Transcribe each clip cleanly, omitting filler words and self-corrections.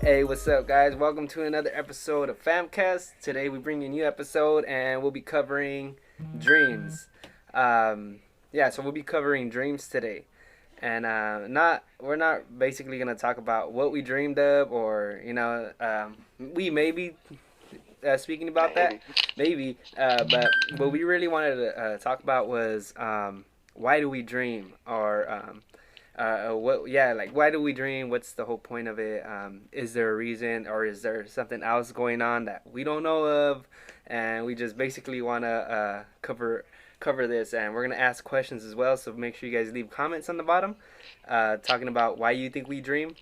Hey, what's up, guys? Welcome to another episode of Famcast. Today we bring you a new episode, and we'll be covering dreams. So we'll be covering dreams today, and not we're not basically gonna talk about what we dreamed of, or we may be speaking about that, Maybe. maybe. But what we really wanted to talk about was why do we dream, or like why do we dream? What's the whole point of it? Is there a reason, or is there something else going on that we don't know of? And we just basically want to cover this, and we're gonna ask questions as well. So make sure you guys leave comments on the bottom, talking about why you think we dream,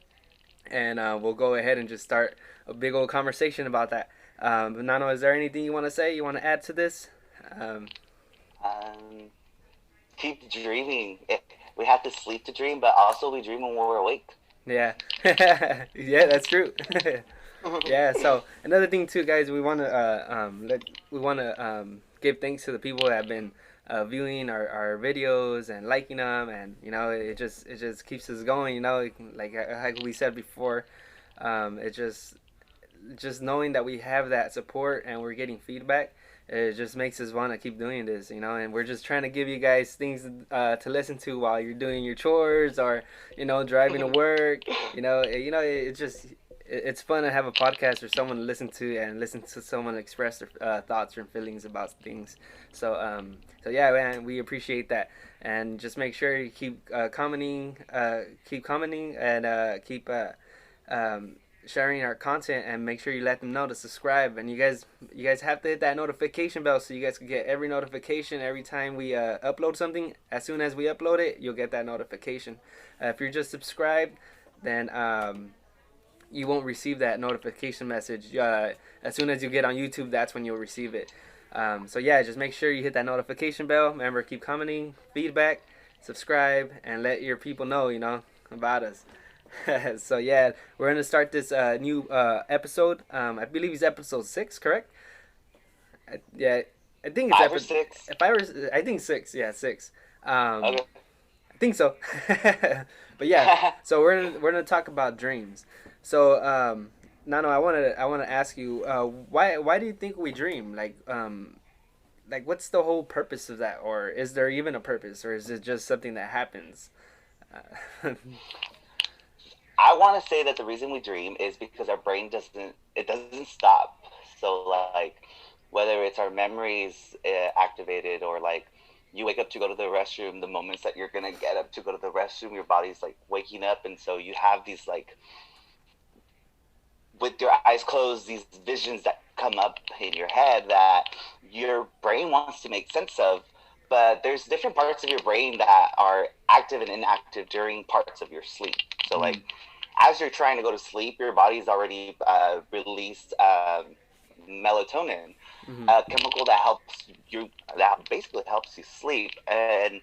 and we'll go ahead and just start a big old conversation about that. Nano, is there anything you want to say? You want to add to this? Um, Um, Keep dreaming. We have to sleep to dream, but also we dream when we're awake. yeah, yeah, that's true. Yeah. So another thing too, guys, we want to give thanks to the people that have been viewing our videos and liking them, and it just keeps us going. Like we said before, it just knowing that we have that support and we're getting feedback, it just makes us want to keep doing this, and we're just trying to give you guys things to listen to while you're doing your chores, or driving to work. It's fun to have a podcast or someone to listen to, and listen to someone express their thoughts or feelings about things. So yeah, man, we appreciate that, and just make sure you keep commenting, and um, sharing our content, and make sure you let them know to subscribe. And you guys have to hit that notification bell so you guys can get every notification every time we upload something. As soon as we upload it, you'll get that notification. If you're just subscribed, then you won't receive that notification message. As soon as you get on YouTube, that's when you'll receive it. So yeah, just make sure you hit that notification bell. Remember, keep commenting, feedback, subscribe, and let your people know about us. So yeah, we're gonna start this new episode. I believe it's episode 6, correct? Yeah, I think it's Five or episode. six. If I was, I think 6. Yeah, 6. Okay. I think so. But yeah, so we're gonna talk about dreams. So Nano, I wanna ask you, why do you think we dream? Like what's the whole purpose of that, or is there even a purpose, or is it just something that happens? I want to say that the reason we dream is because our brain doesn't stop. So like, whether it's our memories activated, or like you wake up to go to the restroom, the moments that you're gonna get up to go to the restroom, your body's like waking up, and so you have these like, with your eyes closed, these visions that come up in your head that your brain wants to make sense of. But there's different parts of your brain that are active and inactive during parts of your sleep. So like, Mm, as you're trying to go to sleep, your body's already released melatonin, mm-hmm. a chemical that basically helps you sleep. And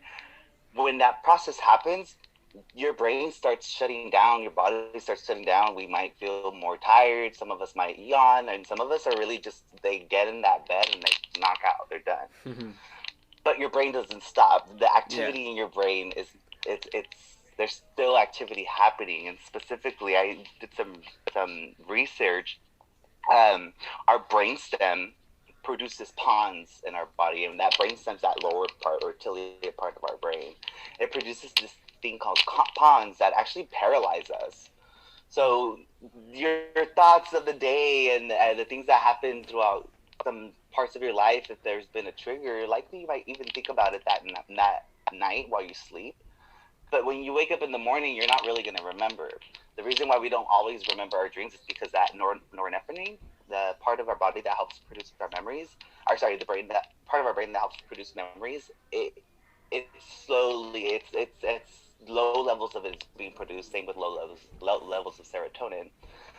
when that process happens, your brain starts shutting down, your body starts shutting down. We might feel more tired. Some of us might yawn, and some of us are really just, they get in that bed and they knock out. They're done. Mm-hmm. But your brain doesn't stop. The Yeah. activity in your brain is, it's there's still activity happening. And specifically, I did some research. Our brainstem produces pons in our body, and that brainstem's that lower part, or tiliate part of our brain. It produces this thing called pons that actually paralyze us. So your thoughts of the day, and the things that happen throughout some parts of your life, if there's been a trigger, likely you might even think about it that night while you sleep. But when you wake up in the morning, you're not really going to remember. The reason why we don't always remember our dreams is because that norepinephrine, the part of our body that helps produce our memories, or sorry, the brain, that part of our brain that helps produce memories, it slowly, it's low levels of it is being produced. Same with low levels of serotonin.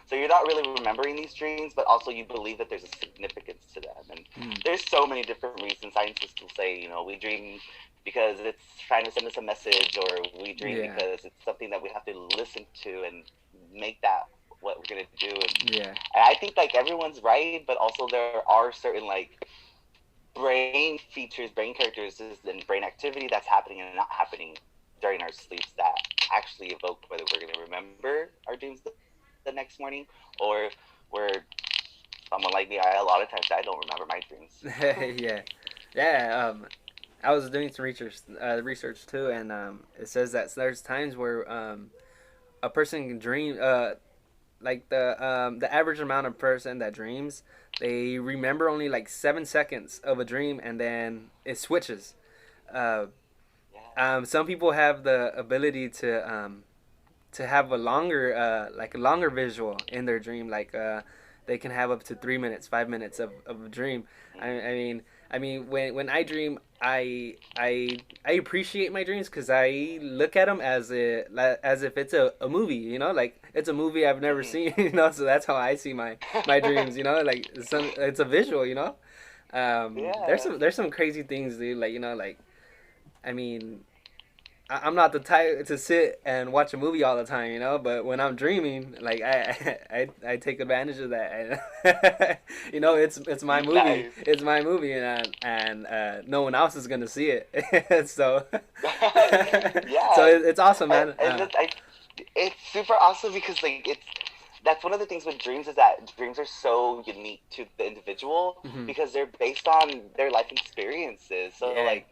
So you're not really remembering these dreams, but also you believe that there's a significance to them. And Mm, there's so many different reasons. Scientists will say, we dream because it's trying to send us a message, or we dream yeah. because it's something that we have to listen to and make that what we're gonna do. Yeah. And I think like everyone's right, but also there are certain like brain features, brain characteristics, and brain activity that's happening and not happening during our sleeps that actually evoke whether we're gonna remember our dreams the next morning, or where someone like me, a lot of times I don't remember my dreams. Yeah, yeah. I was doing some research too, and it says that there's times where a person can dream. Like the average amount of person that dreams, they remember only like 7 seconds of a dream, and then it switches. Uh, Yeah. some people have the ability to have a longer like a longer visual in their dream, like they can have up to 3 minutes 5 minutes of a dream. I mean when I dream, I appreciate my dreams because I look at them as if it's a movie, like it's a movie I've never Mm-hmm. seen. So that's how I see my dreams, like it's a visual. There's Yeah. some crazy things, dude, like like I mean I'm not the type to sit and watch a movie all the time, But when I'm dreaming, like I take advantage of that. It's my movie. Nice. It's my movie, and no one else is gonna see it. So so Yeah, it's awesome, man. and it's super awesome because like that's one of the things with dreams is that dreams are so unique to the individual Mhm. because they're based on their life experiences. So Yeah. like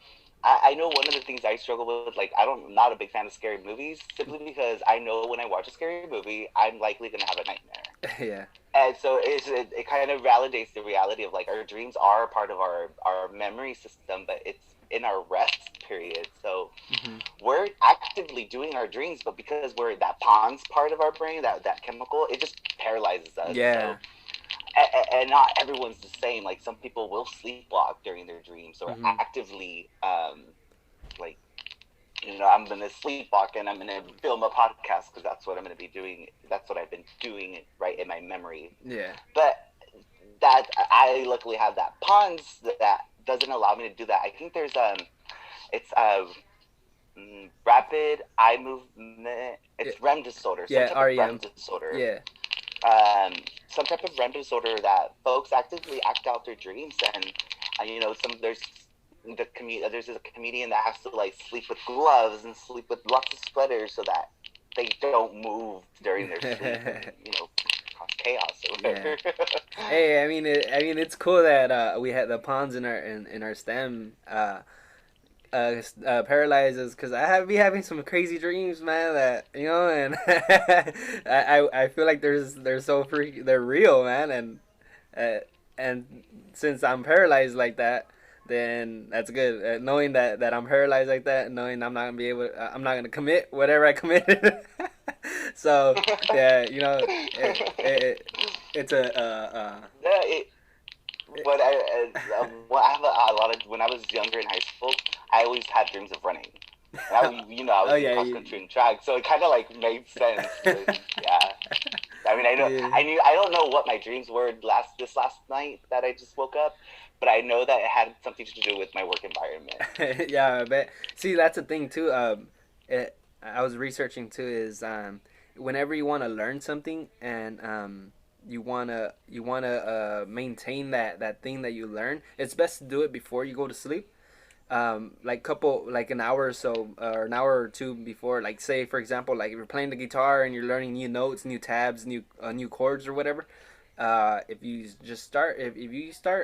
I know one of the things I struggle with, like I'm not a big fan of scary movies simply because I know when I watch a scary movie, I'm likely gonna have a nightmare. Yeah. And so it kind of validates the reality of like our dreams are a part of our memory system, but it's in our rest period. So Mhm. we're actively doing our dreams, but because we're that pons part of our brain, that chemical, it just paralyzes us. Yeah. So and not everyone's the same. Like some people will sleepwalk during their dreams or Mhm. actively like I'm gonna sleepwalk and I'm gonna film a podcast because that's what I'm gonna be doing. That's what I've been doing right in my memory. Yeah. But that I luckily have that pons that doesn't allow me to do that. I think there's it's rapid eye movement. It's REM disorder. Some Yeah. type of REM REM. disorder. Yeah. Some type of REM disorder that folks actively act out their dreams, and there's there's a comedian that has to like sleep with gloves and sleep with lots of sweaters so that they don't move during their sleep and cause chaos or whatever. Yeah. Hey, it's cool that we had the pawns in our stem paralyzes because be having some crazy dreams, man. That and I feel like they're so they're real, man, and since I'm paralyzed like that, then that's good. Knowing that I'm paralyzed like that, knowing I'm not gonna be able, I'm not gonna commit whatever I committed. So yeah, it's Yeah, but I have a lot of when I was younger in high school, I always had dreams of running. And I was oh in yeah, cross country and track, so it kind of like made sense. But, yeah, I mean, yeah. I don't know what my dreams were this last night that I just woke up, but I know that it had something to do with my work environment. Yeah, I bet. See, that's the thing too. I was researching too. Is whenever you want to learn something and you wanna maintain that thing that you learn, it's best to do it before you go to sleep. Like an hour or so, or an hour or two before. Like say for example, like if you're playing the guitar and you're learning new notes, new tabs, new chords or whatever. If you start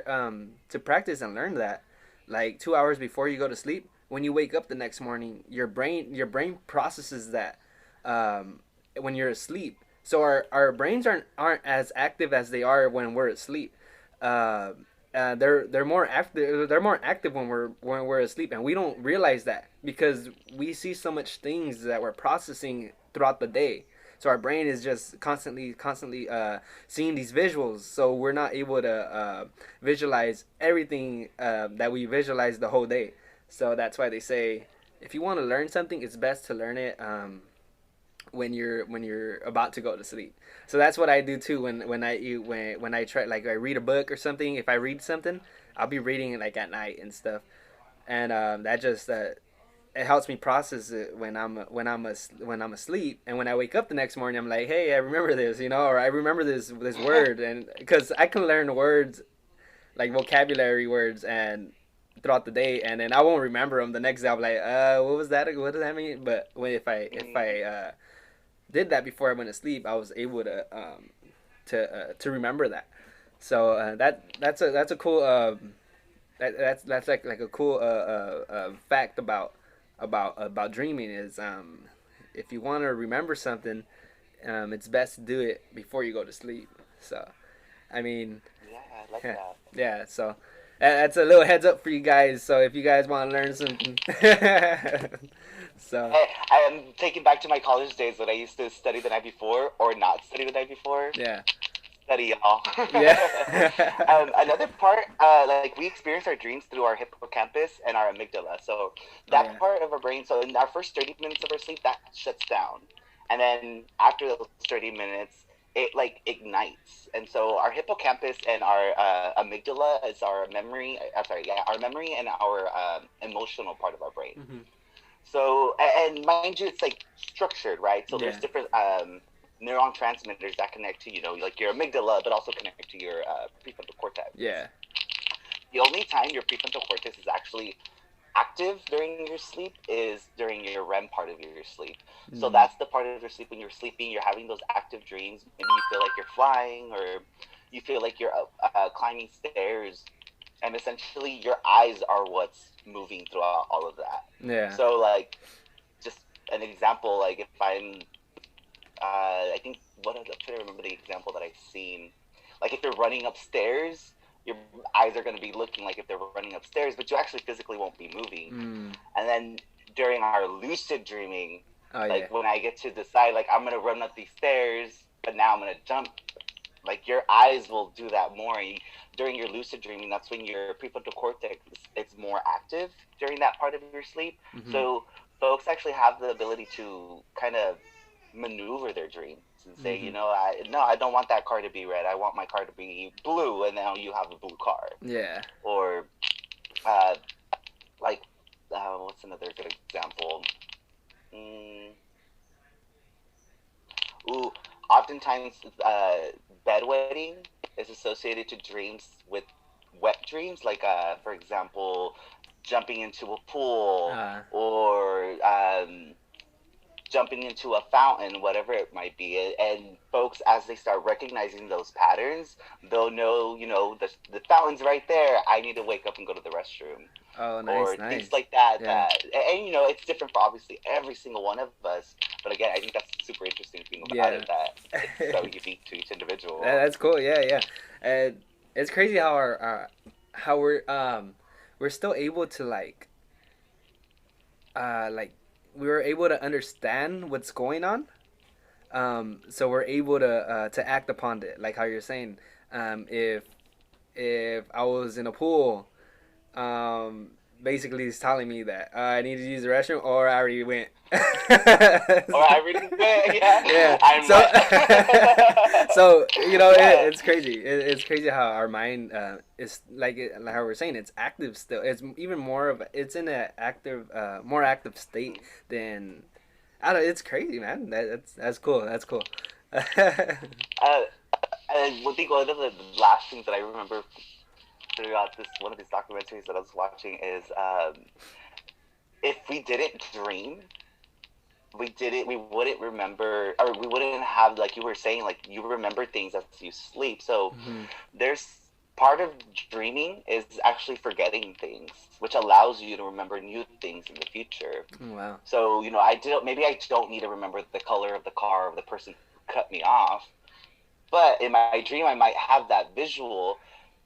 to practice and learn that like 2 hours before you go to sleep, when you wake up the next morning, your brain processes that when you're asleep. So our brains aren't as active as they are when we're asleep. Uh, they're more active. They're more active when we're asleep, and we don't realize that because we see so much things that we're processing throughout the day. So our brain is just constantly seeing these visuals. So we're not able to visualize everything that we visualize the whole day. So that's why they say if you want to learn something, it's best to learn it when you're about to go to sleep. So that's what I do too when I try, like I read a book or something. If I read something, I'll be reading it like at night and stuff, and that just it helps me process it when I'm asleep, and when I wake up the next morning, I'm like, hey, I remember this, or I remember this word, and because I can learn words like vocabulary words and throughout the day, and then I won't remember them the next day. I'm like, what was that? What does that mean? But if I did that before I went to sleep, I was able to remember that. So that's a cool that's like a cool fact about dreaming is if you want to remember something, it's best to do it before you go to sleep. So I mean, Yeah, I like that. yeah. So that's a little heads up for you guys. So if you guys want to learn something, so I am taking back to my college days when I used to study the night before or not study the night before. yeah, Study, y'all. yeah, Another part, like we experience our dreams through our hippocampus and our amygdala. So oh that yeah, part of our brain, so in our first 30 minutes of our sleep, that shuts down. And then after those 30 minutes, it like ignites. And so our hippocampus and our amygdala is our memory. I'm sorry, yeah, our memory and our emotional part of our brain. mm-hmm. So, and mind you, it's like structured, right? So there's Yeah, different neuron transmitters that connect to, like your amygdala, but also connect to your prefrontal cortex. yeah, The only time your prefrontal cortex is actually active during your sleep is during your REM part of your sleep. So mm. that's the part of your sleep when you're sleeping, you're having those active dreams. Maybe you feel like you're flying, or you feel like you're climbing stairs, and essentially your eyes are what's moving throughout all of that. Yeah, So like, just an example, like if I'm I think I'm trying to remember the example that I've seen. Like if you're running upstairs, your eyes are going to be looking like if they're running upstairs, but you actually physically won't be moving. mm. And then during our lucid dreaming, Oh yeah, like when I get to decide, like I'm going to run up these stairs, but now I'm going to jump. Like your eyes will do that more. During your lucid dreaming, that's when your prefrontal cortex it's more active during that part of your sleep. mm-hmm. So folks actually have the ability to kind of maneuver their dreams and say, Mm-hmm. I don't want that car to be red. I want my car to be blue, and now you have a blue car. Yeah, Or, like, what's another good example? Ooh, oftentimes, bedwetting is associated to dreams with wet dreams. Like, for example, jumping into a pool or jumping into a fountain, whatever it might be. And folks, as they start recognizing those patterns, they'll know, the fountain's right there. I need to wake up and go to the restroom. oh nice, Or nice. things like that. Yeah. It's different for obviously every single one of us. But again, I think that's the super interesting thing about it, that it's so unique to each individual. That's cool. Yeah, yeah. And it's crazy how how we're still able to like we were able to understand what's going on. So we're able to act upon it, like how you're saying. If I was in a pool, basically it's telling me that I need to use the restroom or I already went. Or I already went, yeah. Yeah. I'm So Yeah. it's crazy. It's crazy how our mind is like how we're saying it's active still. It's even more of it's in an active, more active state than. I don't. It's crazy, man. That's cool. That's cool. And one of the last things that I remember throughout one of these documentaries that I was watching is if we didn't dream, we wouldn't remember, or we wouldn't have, like you were saying, like you remember things as you sleep. So Mm-hmm. there's part of dreaming is actually forgetting things, which allows you to remember new things in the future. Wow. So maybe I don't need to remember the color of the car of the person who cut me off, but in my dream I might have that visual.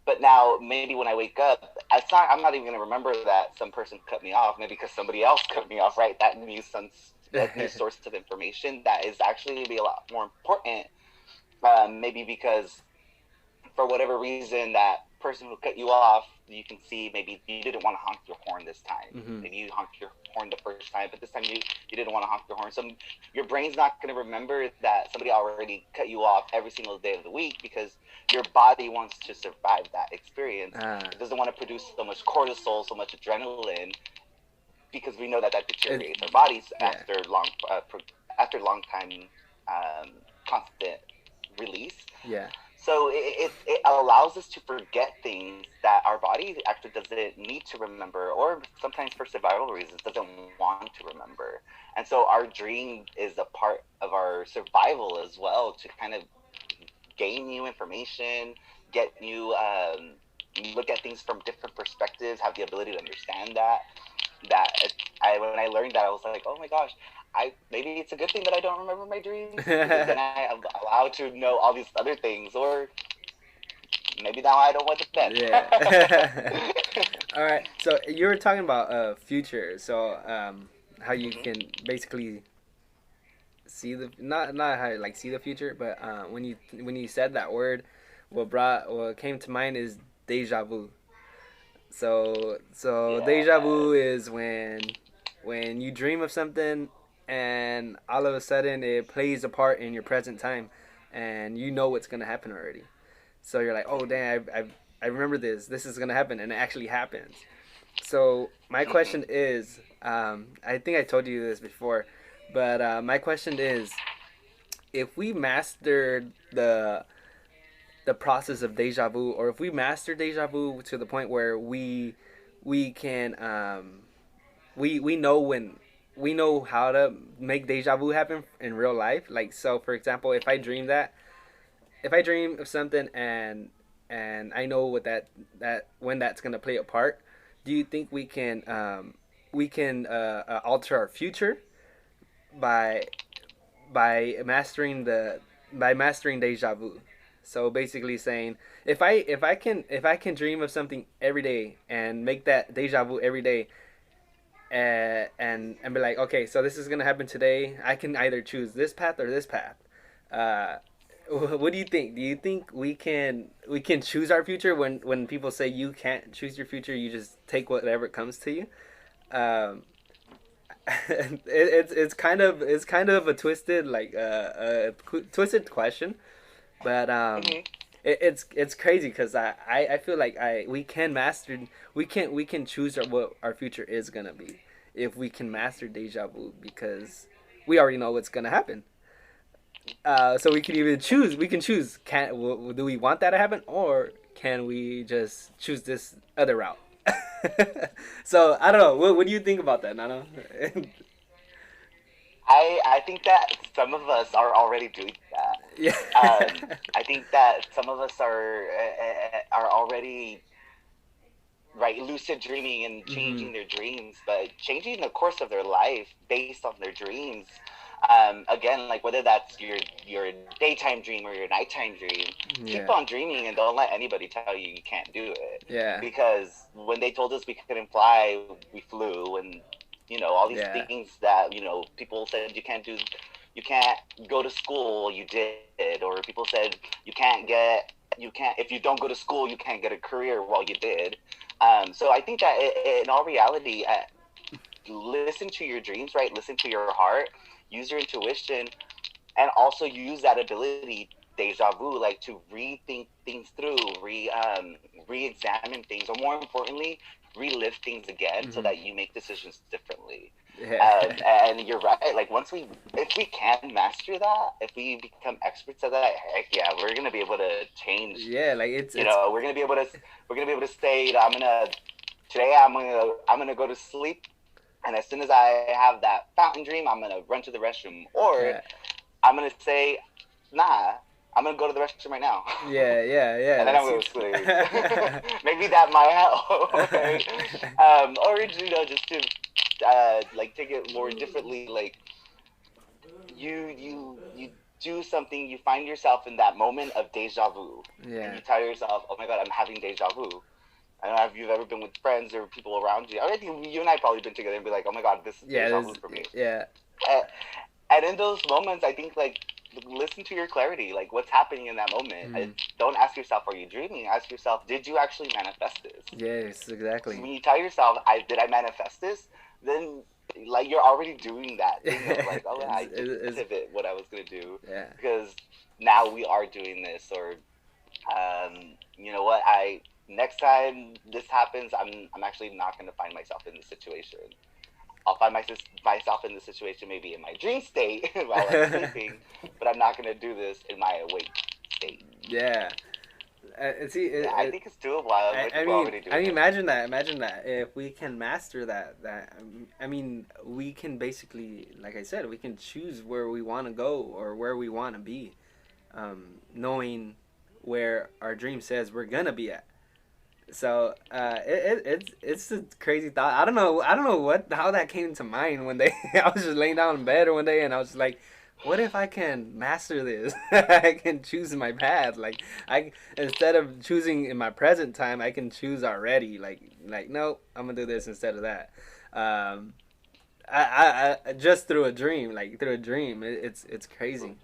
But now maybe when I wake up, I'm not even going to remember that some person cut me off, maybe because somebody else cut me off, right? That new source of information that is actually going to be a lot more important, maybe because for whatever reason that person who cut you off, you can see maybe you didn't want to honk your horn this time. Mm-hmm. Maybe you honked your horn the first time, but this time you didn't want to honk your horn. So your brain's not going to remember that somebody already cut you off every single day of the week, because your body wants to survive that experience. It doesn't want to produce so much cortisol, so much adrenaline, because we know that deteriorates our bodies after long time constant release. Yeah. So it allows us to forget things that our body actually doesn't need to remember, or sometimes for survival reasons doesn't want to remember. And so our dream is a part of our survival as well, to kind of gain new information, get new, look at things from different perspectives, have the ability to understand that when I learned that, I was like, oh my gosh, I maybe it's a good thing that I don't remember my dreams, because then I am allowed to know all these other things, or maybe now I don't want to then. Yeah. All right. So you were talking about future. So how you Mm-hmm. can basically see the not how like see the future, but when you said that word, what came to mind is deja vu. So deja Yes. vu is when you dream of something and all of a sudden it plays a part in your present time, and you know what's gonna happen already. So you're like, oh dang, I remember this. This is gonna happen, and it actually happens. So my Mm-hmm. question is, I think I told you this before, but my question is, if we mastered the process of deja vu, or if we master deja vu to the point where we can we know when we know how to make deja vu happen in real life. Like, so for example, if I dream of something and I know what that when that's gonna play a part, do you think we can alter our future by mastering the by mastering deja vu? So basically saying, if I can dream of something every day and make that deja vu every day, and be like, okay, so this is gonna happen today. I can either choose this path or this path. Uh, what do you think? Do you think we can choose our future when people say you can't choose your future, you just take whatever comes to you? Um, it's kind of a twisted twisted question, but Mm-hmm. it's crazy because I feel like I we can master we can choose what our future is gonna be if we can master deja vu, because we already know what's gonna happen. So we can even choose. We can choose. Do we want that to happen, or can we just choose this other route? So I don't know. What do you think about that, Nano? I think that some of us are already doing that. Yeah. I think that some of us are already, right, lucid dreaming and Hmm. changing their dreams, but changing the course of their life based on their dreams. Again, like whether that's your daytime dream or your nighttime dream, keep Yeah. on dreaming and don't let anybody tell you you can't do it. Yeah. Because when they told us we couldn't fly, we flew, and all these Yeah. things that people said you can't do, you can't go to school, you did, or people said you can't if you don't go to school you can't get a career, well, you did. So I think that in all reality, listen to your dreams, right? Listen to your heart, use your intuition, and also use that ability, deja vu, like to rethink things through, re-examine things, or more importantly, relive things again, so Hmm. that you make decisions differently. Yeah. And you're right. Like if we can master that, if we become experts at that, heck yeah, we're gonna be able to change. Yeah. Like it's We're gonna be able to say, today I'm gonna go to sleep, and as soon as I have that fountain dream, I'm gonna run to the restroom, or yeah. I'm gonna say, nah, I'm gonna go to the restroom right now, Yeah, yeah, and yeah. then I'm That's gonna it. sleep. Maybe that might help, right? Or just to like take it more differently, like you do something, you find yourself in that moment of deja vu, and Yeah. you tell yourself, oh my god, I'm having deja vu. I don't know if you've ever been with friends or people around you. I think you and I probably been together and be like, oh my god, this is Yeah. deja vu for me. Yeah. Uh, and in those moments, I think, like, listen to your clarity, like what's happening in that moment. Mm. Don't ask yourself, are you dreaming? Ask yourself, did you actually manifest this? Yes, Because exactly. when you tell yourself, I manifest this, then like you're already doing that thing of like, oh yeah, I did pivot what I was gonna do, yeah. because now we are doing this. Or you know what, I next time this happens, I'm actually not gonna find myself in this situation. I'll find myself in this situation maybe in my dream state while I'm sleeping, but I'm not gonna do this in my awake state. Yeah. See, Yeah, I think it's doable. I think we're already doing it. imagine that. Imagine that. If we can master I mean, we can basically, like I said, we can choose where we want to go or where we want to be, knowing where our dream says we're gonna be at. So it's a crazy thought. I don't know what how that came to mind one day. I was just laying down in bed one day and I was just like, what if I can master this? I can choose my path. Like I instead of choosing in my present time, I can choose already. Like no, I'm gonna do this instead of that. Um, I just through a dream, like through a dream, it's crazy.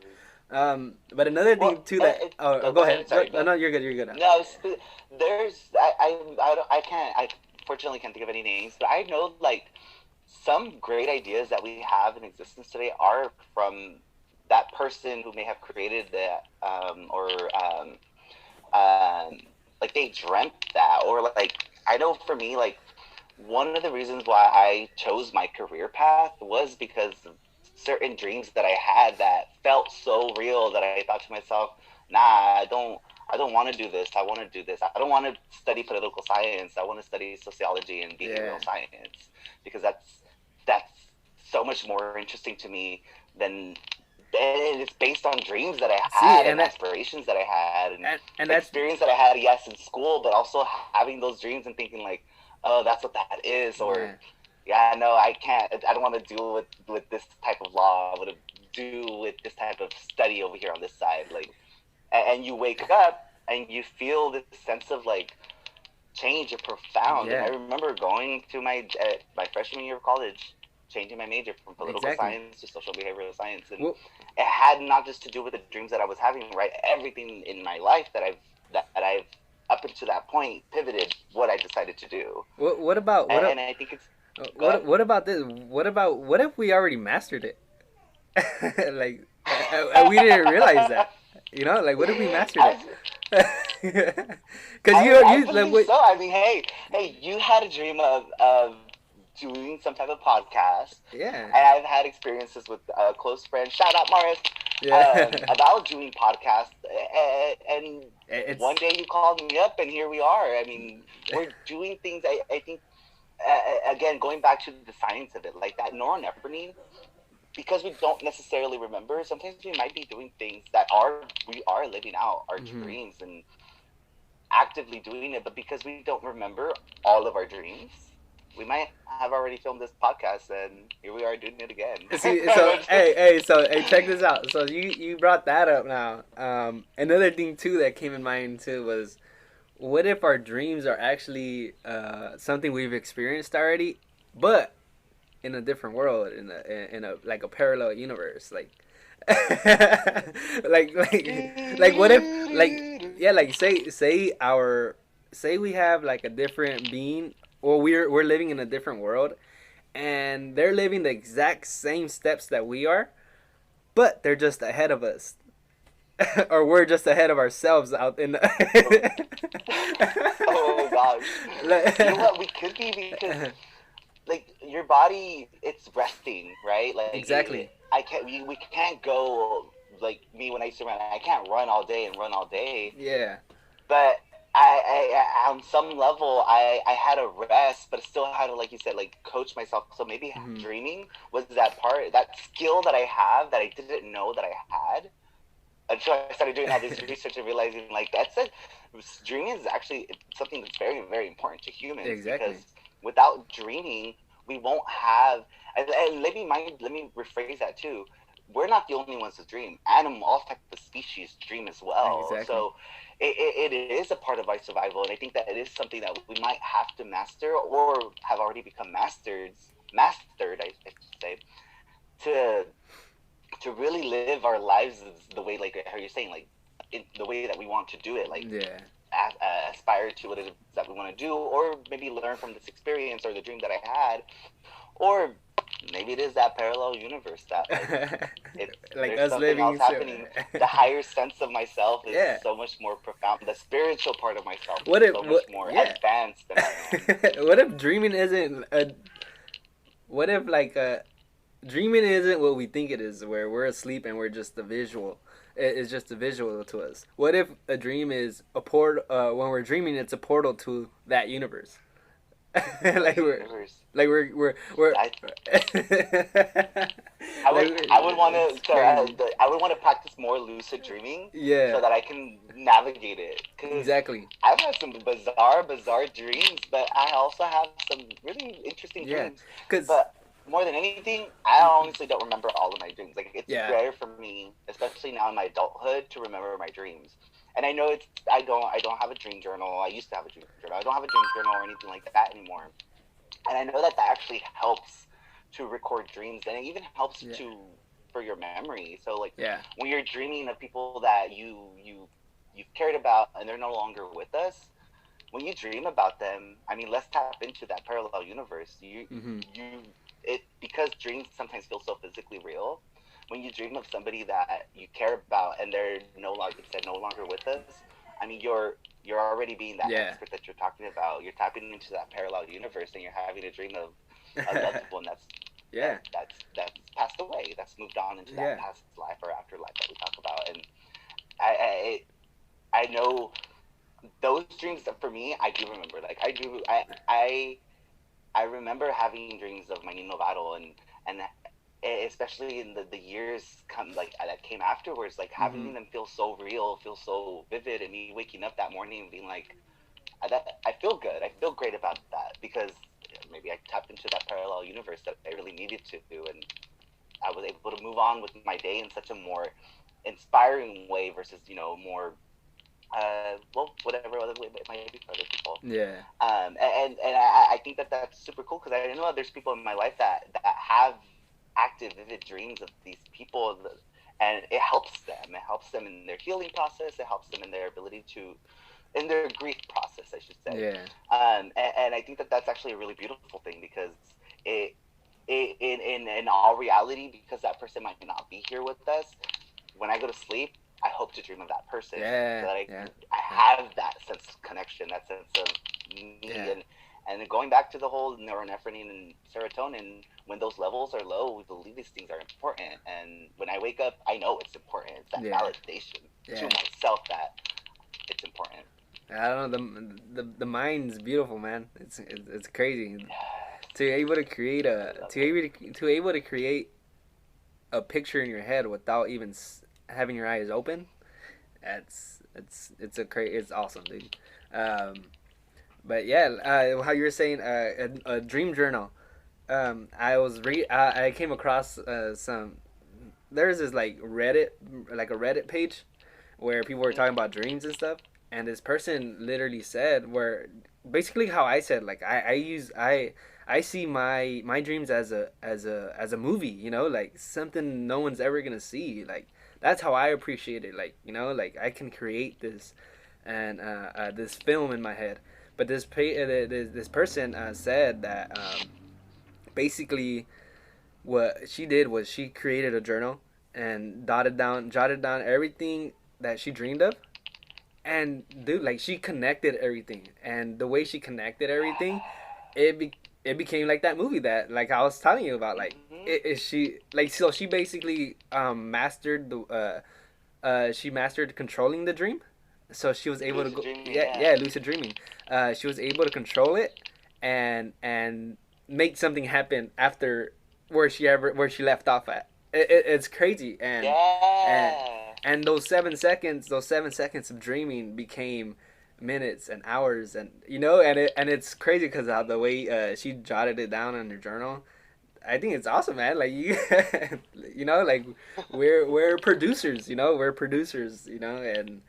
But another thing Well, too that no, go go ahead. ahead. Sorry, No, go. no, you're good. You're good. No, there's I can't I fortunately can't think of any names, but I know like some great ideas that we have in existence today are from that person who may have created that or like they dreamt that or like I know for me like one of the reasons why I chose my career path was because of certain dreams that I had that felt so real that I thought to myself, nah, I don't want to do this. I want to do this. I don't want to study political science. I want to study sociology and Yeah. behavioral science because that's so much more interesting to me than and it's based on dreams that I had and aspirations that I had and that's experience that I had, yes, in school, but also having those dreams and thinking like, oh, that's what that is, or yeah. yeah, no, I can't. I don't want to deal with this type of law. I want to do with this type of study over here on this side, like, and you wake up and you feel this sense of like change is profound. And I Yeah. remember going to my freshman year of college, changing my major from political Exactly. science to social behavioral science, and Well, it had not just to do with the dreams that I was having, right? Everything in my life that I've up until that point pivoted what I decided to do, what about and I think it's good. what about this? What if we already mastered it? Like we didn't realize that. You know, like what if we mastered I, it? Because you like believe what? so. I mean, hey, you had a dream of doing some type of podcast, Yeah. and I've had experiences with a close friend. Shout out Morris. Yeah. About doing podcasts, and It's one day you called me up, and here we are. I mean, we're doing things. I think again, going back to the science of it, like that norepinephrine, because we don't necessarily remember. Sometimes we might be doing things that we are living out our dreams and actively doing it, but because we don't remember all of our dreams, we might have already filmed this podcast, and here we are doing it again. See, so hey, check this out. So you brought that up now. Another thing too that came in mind too was, what if our dreams are actually something we've experienced already, but in a different world, in a like a parallel universe, like like what if like yeah, like say we have like a different being, or we're living in a different world, and they're living the exact same steps that we are, but they're just ahead of us. Or we're just ahead of ourselves out in the Oh gosh, you know what we could be, because like your body, it's resting, right? Like Exactly. I can't. We can't go like me when I used to run. I can't run all day and run all day. Yeah. But I on some level, I had a rest, but still had to, like you said, like coach myself. So maybe dreaming was that part, that skill that I have that I didn't know that I had until I started doing all this research and realizing like that's it. Dreaming is actually something that's very, very important to humans. Exactly. Because without dreaming, we won't have. And let me rephrase that too. We're not the only ones to dream. All types of species dream as well. Exactly. So it is a part of our survival, and I think that it is something that we might have to master or have already become mastered. I should say, to really live our lives the way, like how you're saying, like in the way that we want to do it, like Yeah. aspire to what it is that we want to do, or maybe learn from this experience or the dream that I had, or maybe it is that parallel universe that like there's us something living else happening. The higher sense of myself is so much more profound. The spiritual part of myself is so much more advanced than I am. What if dreaming isn't a? What if like dreaming isn't what we think it is, where we're asleep and we're just the visual. is just a visual to us. What if a dream is a port? When we're dreaming, it's a portal to that universe. like we're universe. like we're I, like, I would want it's to crazy. I would want to practice more lucid dreaming Yeah, so that I can navigate it. Cause exactly. I've had some bizarre dreams, but I also have some really interesting Yeah, dreams. cause But more than anything, I honestly don't remember all of my dreams. Like it's yeah, rare for me, especially now in my adulthood, to remember my dreams. And I know I don't have a dream journal. I used to have a dream journal. I don't have a dream journal or anything like that anymore. And I know that actually helps to record dreams, and it even helps yeah, to for your memory. So like yeah, when you're dreaming of people that you've cared about and they're no longer with us, when you dream about them, I mean, let's tap into that parallel universe. mm-hmm. You it because dreams sometimes feel so physically real. When you dream of somebody that you care about and they're no like you said no longer with us, I mean, you're already being that Yeah, expert that you're talking about. You're tapping into that parallel universe, and you're having a dream of a loved one yeah, that's passed away, that's moved on into that yeah, past life or afterlife that we talk about. And I I know those dreams for me, I do remember. Like I remember having dreams of my Nino battle and especially in the years come like that came afterwards, like mm-hmm. having them feel so real, feel so vivid, and me waking up that morning and being like, I feel good. I feel great about that because maybe I tapped into that parallel universe that I really needed to do, and I was able to move on with my day in such a more inspiring way versus more well, whatever other way it might be for other people. Yeah, And I think that that's super cool because I know there's people in my life that have active, vivid dreams of these people, and it helps them. It helps them in their healing process. It helps them in their ability to, in their grief process, I should say. yeah, And I think that that's actually a really beautiful thing because it, in all reality, because that person might not be here with us, when I go to sleep, I hope to dream of that person so yeah, that yeah, I yeah, have that sense of connection, that sense of me. yeah, And going back to the whole norepinephrine and serotonin, when those levels are low, we believe these things are important. And when I wake up, I know it's important. It's that yeah, validation to yeah. myself that it's important. I don't know. The mind's beautiful, man. It's crazy to be able to create I a love to it. able to able to create a picture in your head without even having your eyes open. It's awesome, dude. Um, but yeah, how you were saying a dream journal. I came across some. There's this like Reddit, like a Reddit page, where people were talking about dreams and stuff. And this person literally said, where basically how I said, like I see my dreams as a movie, like something no one's ever gonna see. Like that's how I appreciate it. Like like I can create this and this film in my head. But this person said that basically what she did was she created a journal and jotted down everything that she dreamed of. And dude, like she connected everything, and the way she connected everything, it became like that movie that like I was telling you about. Like Mm-hmm. she like so she basically mastered the she mastered controlling the dream, so she was able to Lucid go, dreaming, yeah, yeah. yeah, lucid dreaming. She was able to control it and make something happen after where she left off at. It's crazy. And Yeah. and those 7 seconds of dreaming became minutes and hours, and and it's crazy because how the way she jotted it down in her journal. I think it's awesome, man. Like you, like we're producers, we're producers, and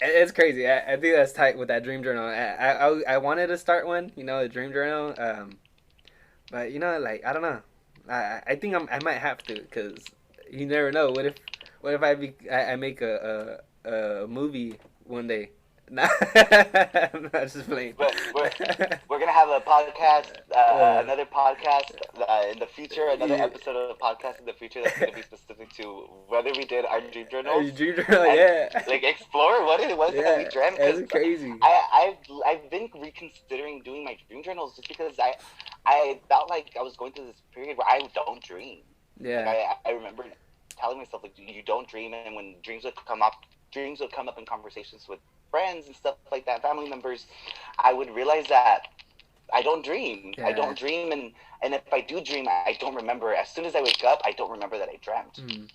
it's crazy. I think that's tight with that dream journal. I wanted to start one, a dream journal. But like I don't know. I think I might have to, because you never know. What if I make a movie one day? Nah, I'm not just playing. But we're gonna have a podcast, uh, another podcast in the future, another yeah, episode of the podcast in the future that's gonna be specific to whether we did our dream journals dream journal, and yeah, like explore what it was that we yeah, dreamt. Because it's crazy. I've been reconsidering doing my dream journals just because I felt like I was going through this period where I don't dream. Like Yeah, I remember telling myself like you don't dream, and when dreams would come up in conversations with friends and stuff like that, family members, I would realize that I don't dream. I Yeah. don't dream, and if I do dream, I don't remember. As soon as I wake up, I don't remember that I dreamt. Mm.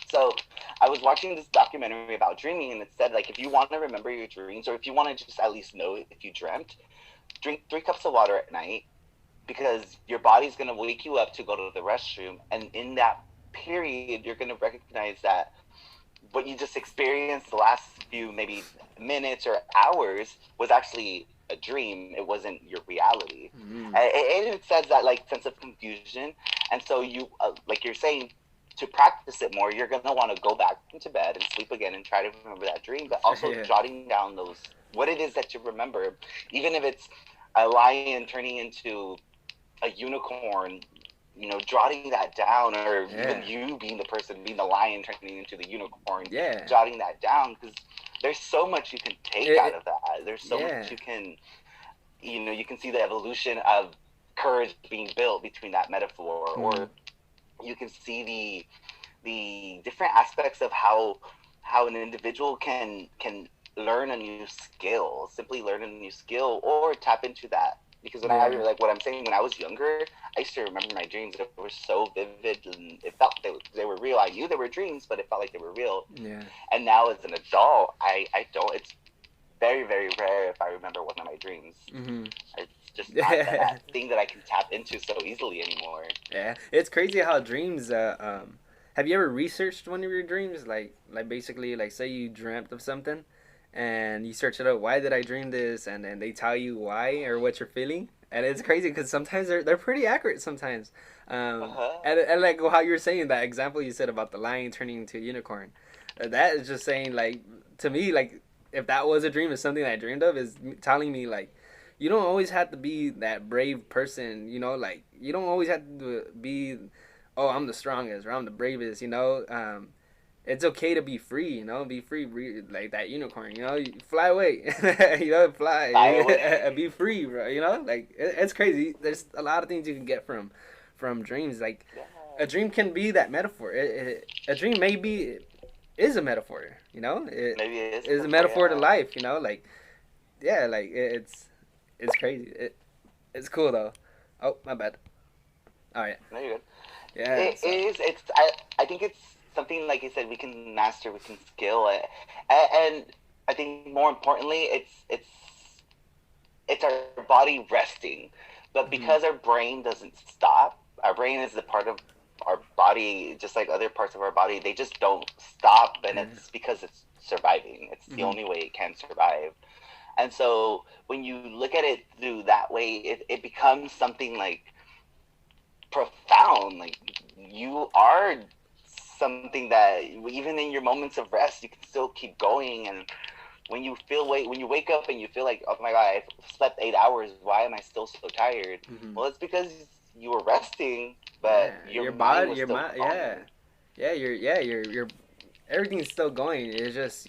So I was watching this documentary about dreaming, and it said like if you want to remember your dreams, or if you want to just at least know if you dreamt, drink 3 cups of water at night, because your body's gonna wake you up to go to the restroom, and in that period, you're gonna recognize that what you just experienced the last few maybe minutes or hours was actually a dream. It wasn't your reality. Mm. And it says that like sense of confusion, and so you like you're saying, to practice it more, you're gonna want to go back into bed and sleep again and try to remember that dream, but also Yeah. jotting down those what it is that you remember, even if it's a lion turning into a unicorn, jotting that down, or Yeah. even you being the person, being the lion turning into the unicorn, Yeah. jotting that down, because there's so much you can take It- out of that. There's so yeah. much you can, you can see the evolution of courage being built between that metaphor, or you can see the different aspects of how an individual can learn a new skill, simply learn a new skill, or tap into that. Because when I Yeah. like what I'm saying, when I was younger, I used to remember my dreams. They were so vivid, and it felt they were real. I knew they were dreams, but it felt like they were real. Yeah. And now as an adult, I don't. It's very, very rare if I remember one of my dreams. Mm-hmm. It's just not that thing that I can tap into so easily anymore. Yeah, it's crazy how dreams. Have you ever researched one of your dreams? Like basically, like say you dreamt of something, and you search it up. Why did I dream this? And then they tell you why or what you're feeling. And it's crazy because sometimes they're pretty accurate sometimes. And like how you were saying that example you said about the lion turning into a unicorn, that is just saying like to me like if that was a dream, is something I dreamed of, is telling me like you don't always have to be that brave person, like you don't always have to be, oh, I'm the strongest or I'm the bravest, it's okay to be free, be free, like that unicorn, you fly away, fly, Fly away. be free, bro, like it's crazy. There's a lot of things you can get from dreams. Like a dream can be that metaphor. A dream maybe is a metaphor, Maybe it is a metaphor to life, like yeah, like it's crazy. It's cool though. Oh, my bad. All right. No, you're good. Yeah. It is. It's. I think it's something like you said. We can master. We can skill. And I think more importantly, it's our body resting. But because our brain doesn't stop, our brain is a part of our body, just like other parts of our body. They just don't stop, and it's because it's surviving. It's the only way it can survive. And so when you look at it through that way, it becomes something like profound. Like you are something that even in your moments of rest, you can still keep going. And when you wake up and you feel like, oh my God, I slept 8 hours. Why am I still so tired? Mm-hmm. Well, it's because you were resting, but your body was still going. Your everything's still going. It's just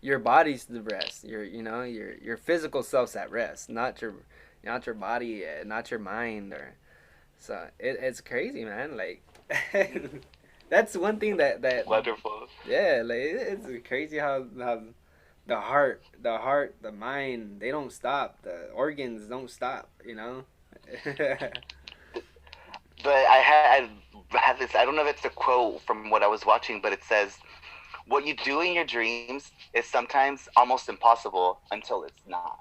your body's the rest. Your physical self's at rest, not your body, not your mind. Or so it's crazy, man. Like that's one thing that Wonderful. Yeah, like it's crazy how the heart, the mind, they don't stop. The organs don't stop. But I have this. I don't know if it's a quote from what I was watching, but it says, "What you do in your dreams is sometimes almost impossible until it's not."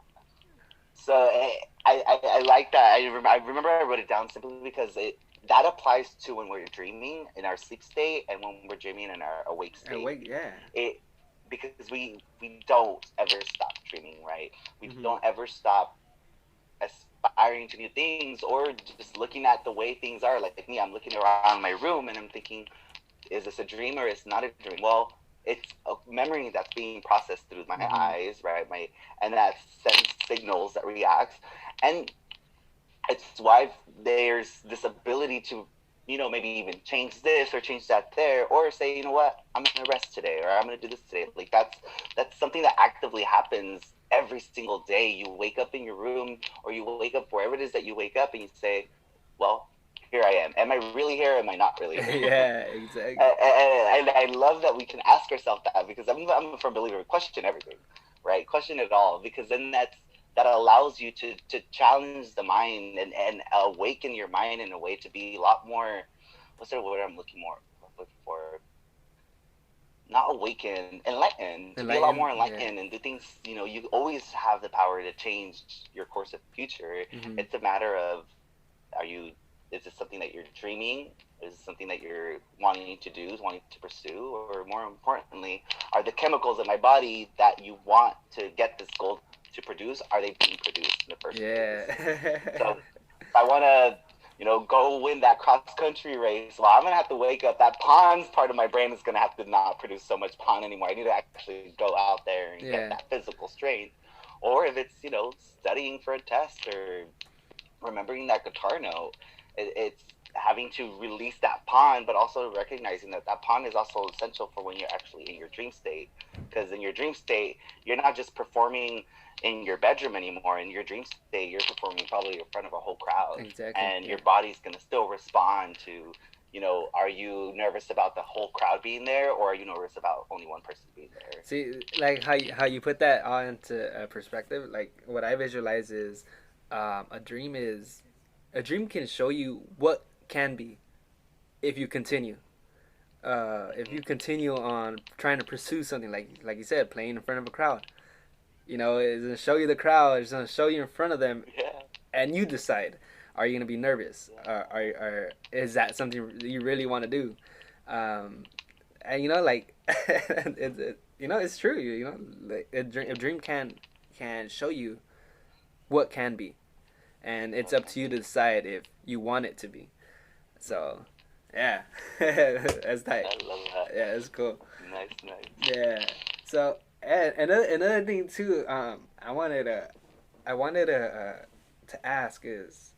So I like that. I remember I wrote it down simply because that applies to when we're dreaming in our sleep state and when we're dreaming in our awake state. Yeah. Because we don't ever stop dreaming, right? We don't ever stop aspiring to new things, or just looking at the way things are. Like me, I'm looking around my room and I'm thinking, is this a dream or is it not a dream? Well, it's a memory that's being processed through my eyes, right? And that sends signals that reacts, and it's why there's this ability to, maybe even change this or change that there, or say, you know what, I'm gonna rest today, or I'm gonna do this today. Like that's something that actively happens every single day. You wake up in your room, or you wake up wherever it is that you wake up, and you say, well, here I am. Am I really here? Am I not really here? Yeah, exactly. And I love that we can ask ourselves that, because I'm a firm believer. Question everything, right? Question it all, because then that allows you to challenge the mind and awaken your mind in a way to be a lot more. What's the word I'm looking for? Not awakened, enlightened, to be a lot more enlightened, yeah. And do things, you always have the power to change your course of future. Mm-hmm. It's a matter of, is this something that you're dreaming? Is it something that you're wanting to do, wanting to pursue? Or more importantly, are the chemicals in my body that you want to get this goal to produce, are they being produced in the first place? Yeah. So if I want to, go win that cross-country race, well, I'm going to have to wake up. That pons part of my brain is going to have to not produce so much pon anymore. I need to actually go out there and get that physical strength. Or if it's, studying for a test or remembering that guitar note, it's having to release that pon, but also recognizing that pon is also essential for when you're actually in your dream state. Because in your dream state, you're not just performing in your bedroom anymore. In your dream state, you're performing probably in front of a whole crowd. Exactly. And your body's going to still respond to, are you nervous about the whole crowd being there, or are you nervous about only one person being there? See, like how you put that all into perspective, like what I visualize is a dream can show you what can be if you continue. If you continue on trying to pursue something, like you said, playing in front of a crowd. It's going to show you the crowd. It's going to show you in front of them. Yeah. And you decide, are you going to be nervous? Or is that something you really want to do? And, it's true. Like a dream can show you what can be. And it's up to you to decide if you want it to be. So, yeah. That's tight. I love that. Yeah, it's cool. Nice. Yeah. So, and another thing too, I wanted to ask is,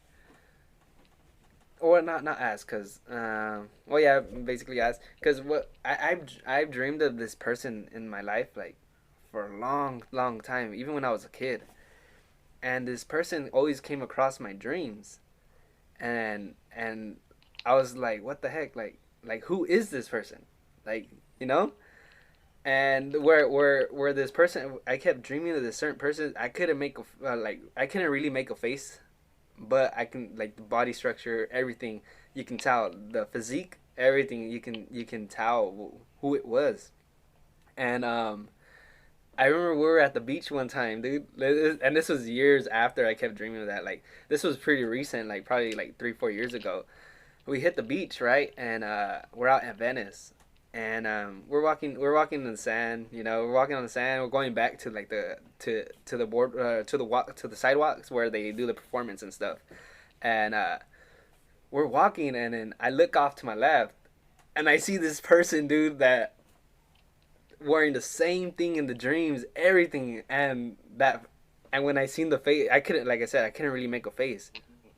or not ask, cause basically ask, cause what I've dreamed of this person in my life, like for a long time, even when I was a kid, and this person always came across my dreams, and I was like, what the heck, like who is this person, like. And where this person, I kept dreaming of this certain person. I couldn't really make a face, but I can, like, the body structure, everything, you can tell, the physique, everything, you can tell who it was. And I remember we were at the beach one time, dude, and this was years after I kept dreaming of that. Like, this was pretty recent, like probably like 3-4 years ago. We hit the beach, right, and we're out at Venice. And we're walking in the sand, we're walking on the sand. We're going back to like to the board to the sidewalks where they do the performance and stuff. And we're walking, and then I look off to my left, and I see this person, dude, that wearing the same thing in the dreams, everything, and when I seen the face, I couldn't really make a face,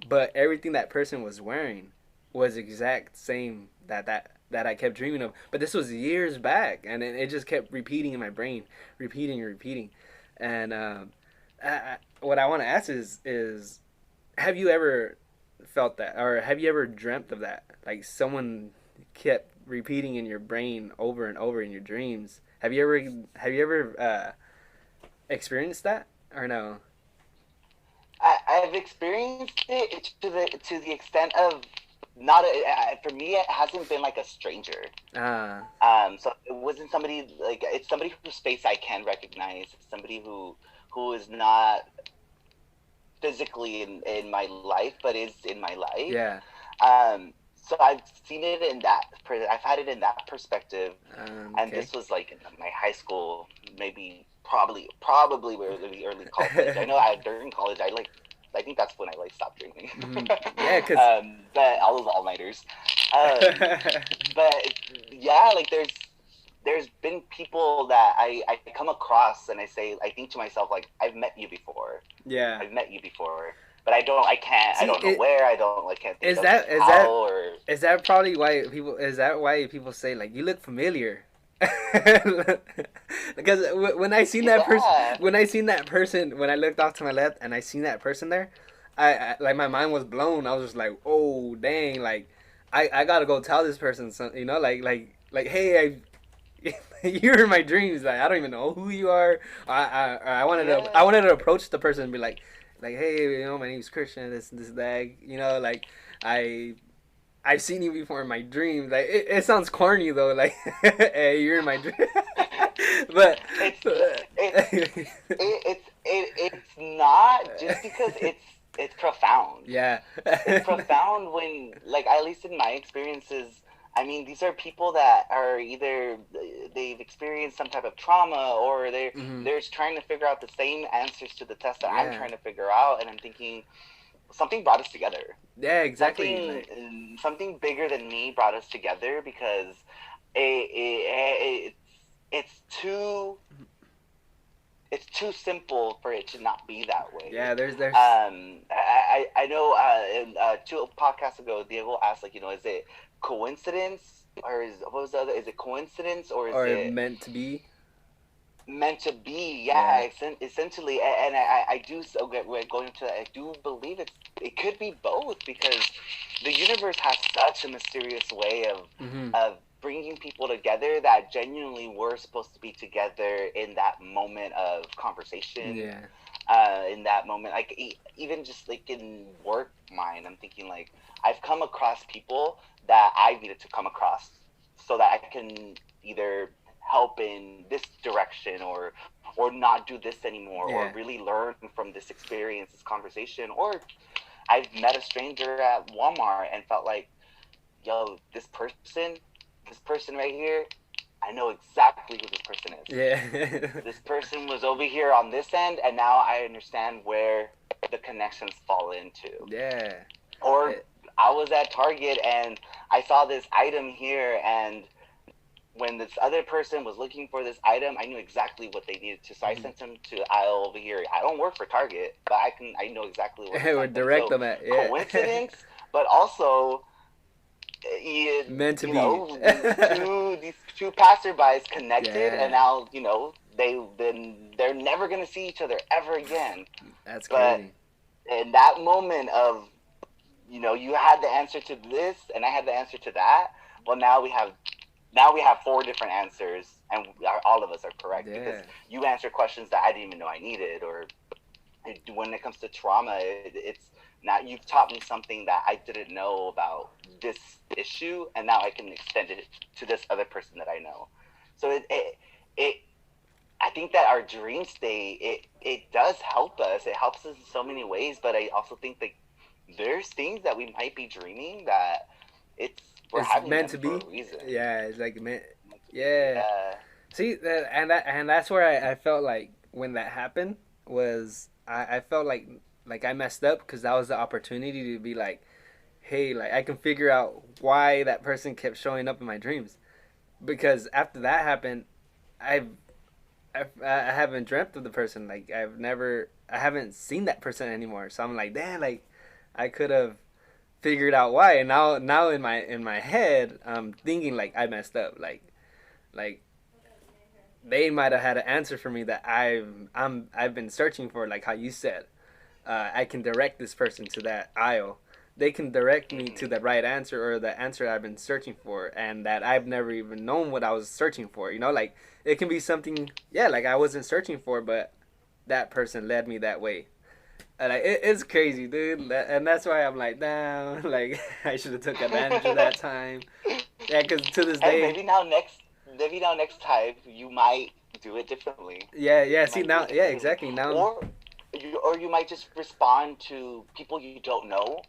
but everything that person was wearing was exact same that I kept dreaming of. But this was years back, and it just kept repeating in my brain, repeating. And what I want to ask is, have you ever felt that, or have you ever dreamt of that? Like someone kept repeating in your brain over and over in your dreams. Have you ever experienced that, or no? I've experienced it to the extent of, not for me, it hasn't been like a stranger. So it wasn't somebody, like, it's somebody whose face I can recognize. It's somebody who is not physically in my life, but is in my life. Yeah. So I've seen it in that. I've had it in that perspective, and this was like in my high school, probably early college. I know during college I think that's when I stopped dreaming. Yeah, cause but all those all-nighters. But yeah, like there's been people that I come across, and I think to myself, like, I've met you before. Yeah. I've met you before. But I don't know where, can't think is that probably why people say, like, you look familiar? Because when I seen that person, when I looked off to my left and I seen that person there, I like my mind was blown. I was just like, oh dang, like I gotta go tell this person something, you know, like hey, you're in my dreams. Like I don't even know who you are. I Yeah. wanted to approach the person and be like hey, you know, my name's Christian. This that, you know, like I I've seen you before in my dreams. Like it sounds corny though. Like hey, you're in my dream. but It's it's not just because it's profound. yeah. It's profound when, like, at least in my experiences, I mean, these are people that are either they've experienced some type of trauma, or hmm they're trying to figure out the same answers to the test that I'm Yeah. trying to figure out, and I'm thinking something brought us together. Yeah. Exactly. Something Like something bigger than me brought us together, because it's too it's too simple for it to not be that way. yeah. There's I know in, 2 podcasts ago, Diego asked, like, is it coincidence, or what was the other? Is it coincidence, or is or it meant to be. meant to be? Yeah. Yeah, essentially. And I do, so we're going to, I do believe it could be both, because the universe has such a mysterious way hmm of bringing people together, that genuinely we're supposed to be together in that moment of conversation, Yeah. in that moment, like, even just like in work mind, I'm thinking, like, I've come across people that I needed to come across, so that I can either help in this direction, or not do this anymore, or Yeah. really learn from this experience, this conversation. Or I've met a stranger at Walmart and felt like, yo, this person right here, I know exactly who this person is. Yeah. This person was over here on this end, and now I understand where the connections fall into. yeah. Or It- I was at Target and I saw this item here, and when this other person was looking for this item, I knew exactly what they needed to. So I Mhm. sent them to the aisle over here. I don't work for Target, but I know exactly where to Or send them. direct So them at yeah. coincidence, but also, Meant to be. these two passerbys connected, and Yeah. now they're never gonna see each other ever again. That's But crazy. in that moment of, you had the answer to this, and I had the answer to that. Well, now we have 4 different answers, and all of us are correct, because Yeah. you answered questions that I didn't even know I needed. Or when it comes to trauma, it's not, you've taught me something that I didn't know about this issue, and now I can extend it to this other person that I know. So it I think that our dream state, it does help us. It helps us in so many ways, but I also think that there's things that we might be dreaming that it's we're It's having meant them to for be. a reason. Yeah, it's like meant. Yeah. Yeah. See and that's where I felt like when that happened was I felt like I messed up because that was the opportunity to be like, hey, like I can figure out why that person kept showing up in my dreams. Because after that happened, I've I haven't dreamt of the person. Like I haven't seen that person anymore. So I'm like, damn, like I could have figured out why. And now in my head, I'm thinking like I messed up. Like they might have had an answer for me that I've been searching for. Like how you said, I can direct this person to that aisle. They can direct me to the right answer or the answer I've been searching for, and that I've never even known what I was searching for. You know, like it can be something, yeah, like I wasn't searching for, but that person led me that way. And like it's crazy, dude. And that's why I'm like, damn, like I should have took advantage of that time. Yeah, because to this And day, maybe now next time you might do it differently. yeah. You See might do now, it yeah, differently, exactly. Now, or you might just respond to people you don't know.